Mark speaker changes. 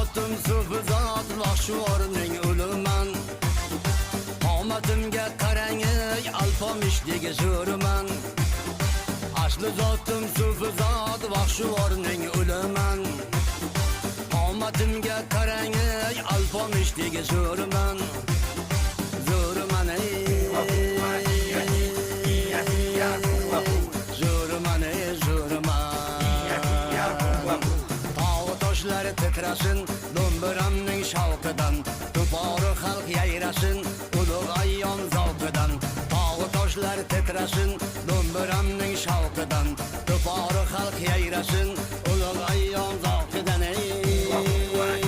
Speaker 1: zotim sufi zot vahshvorning uluman. Omadimga qarang ey alpomishdagi zo'riman. Asli zotim sufi zot vahshvorning uluman. Omadimga qarang ey alpomishdagi zo'riman. Zo'riman ey zo'riman ey zo'riman. Tog' toshlar titrasin do'mbiramning shavqidan. To'pori xalq yayrashin ulug' ayyom zavqidan. Tog' toshlar titrasin do'mbiramning shavqidan. To'pori xalq yayrashin